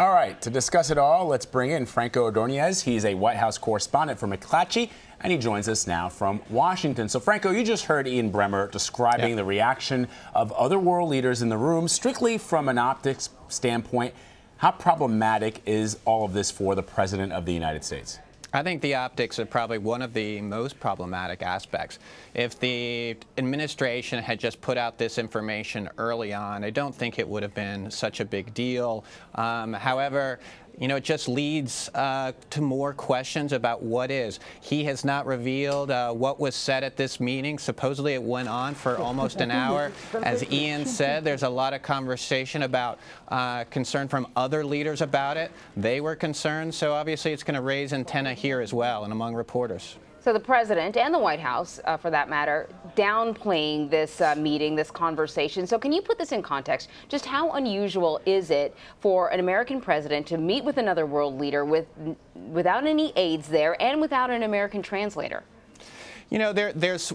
All right, to discuss it all, let's bring in Franco Ordoñez. He's a White House correspondent for McClatchy, and he joins us now from Washington. So, Franco, you just heard Ian Bremmer describing the reaction of other world leaders in the room, strictly from an optics standpoint. How problematic is all of this for the President of the United States? I think the optics are probably one of the most problematic aspects. If the administration had just put out this information early on, I don't think it would have been such a big deal. However, it just leads to more questions about what is. He has not revealed what was said at this meeting. Supposedly it went on for almost an hour. As Ian said, there's a lot of conversation about concern from other leaders about it. They were concerned, so obviously it's going to raise antenna here as well and among reporters. So the president and the White House, for that matter, downplaying this meeting, this conversation. So can you put this in context? Just how unusual is it for an American president to meet with another world leader without any aides there and without an American translator? There's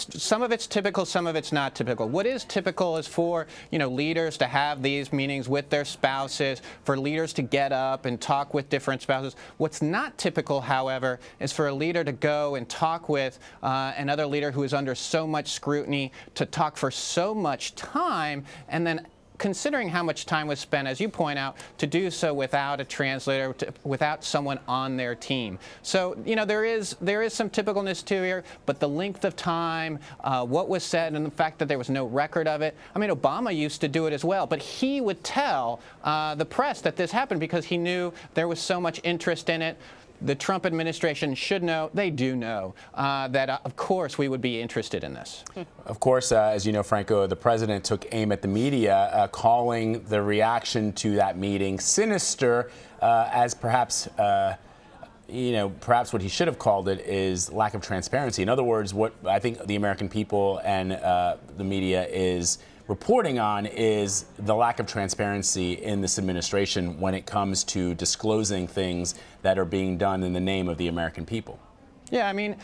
some of it's typical, some of it's not typical. What is typical is for, leaders to have these meetings with their spouses, for leaders to get up and talk with different spouses. What's not typical, however, is for a leader to go and talk with another leader who is under so much scrutiny, to talk for so much time, and then considering how much time was spent, as you point out, to do so without a translator, without someone on their team. So, there is some typicalness to here, but the length of time, what was said, and the fact that there was no record of it. I mean, Obama used to do it as well, but he would tell the press that this happened because he knew there was so much interest in it. The Trump administration should know, they do know, that, of course, we would be interested in this. Of course, as you know, Franco, the president took aim at the media, calling the reaction to that meeting sinister, as perhaps, perhaps what he should have called it is lack of transparency. In other words, what I think the American people and the media is reporting on is the lack of transparency in this administration when it comes to disclosing things that are being done in the name of the American people. Yeah, I mean,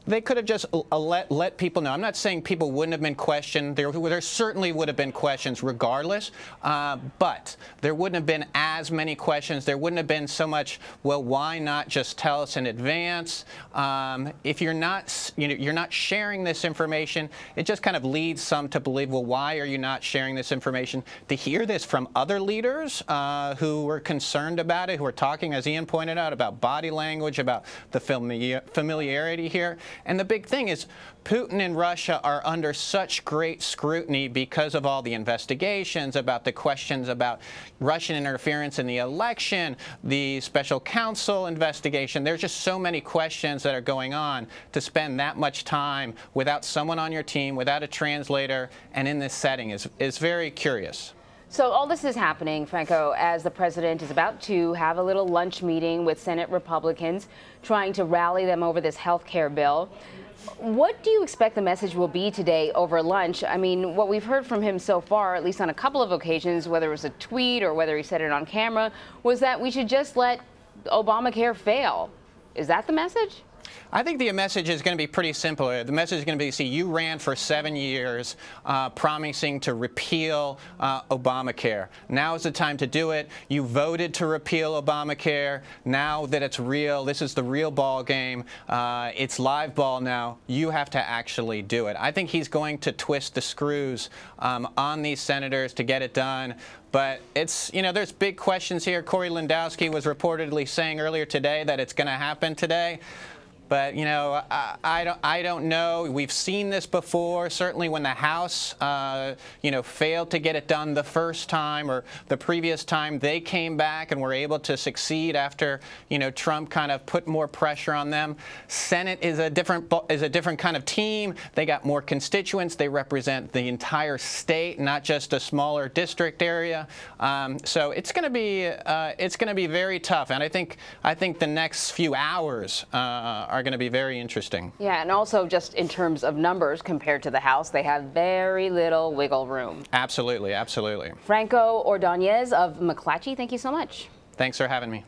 they could have just let people know. I'm not saying people wouldn't have been questioned. There certainly would have been questions regardless, but there wouldn't have been as many questions. There wouldn't have been so much, well, why not just tell us in advance? If you're not, you're not sharing this information, it just kind of leads some to believe, well, why are you not sharing this information? To hear this from other leaders who were concerned about it, who are talking, as Ian pointed out, about body language, about the familiarity here. And the big thing is Putin and Russia are under such great scrutiny because of all the investigations, about the questions about Russian interference in the election, the special counsel investigation. There's just so many questions that are going on. To spend that much time without someone on your team, without a translator, and in this setting is very curious. So all this is happening, Franco, as the president is about to have a little lunch meeting with Senate Republicans, trying to rally them over this health care bill. What do you expect the message will be today over lunch? I mean, what we've heard from him so far, at least on a couple of occasions, whether it was a tweet or whether he said it on camera, was that we should just let Obamacare fail. Is that the message? I think the message is going to be pretty simple. The message is going to be, see, you ran for 7 years promising to repeal Obamacare. Now is the time to do it. You voted to repeal Obamacare. Now that it's real, this is the real ball game. It's live ball now. You have to actually do it. I think he's going to twist the screws on these senators to get it done. But it's, there's big questions here. Corey Lewandowski was reportedly saying earlier today that it's going to happen today. But, I don't know. We've seen this before. Certainly when the House, failed to get it done the first time or the previous time, they came back and were able to succeed after, Trump kind of put more pressure on them. Senate is a different kind of team. They got more constituents. They represent the entire state, not just a smaller district area. So it's going to be very tough. And I think the next few hours are going to be very interesting. Yeah, and also just in terms of numbers compared to the House, they have very little wiggle room. Absolutely, absolutely. Franco Ordoñez of McClatchy, thank you so much. Thanks for having me.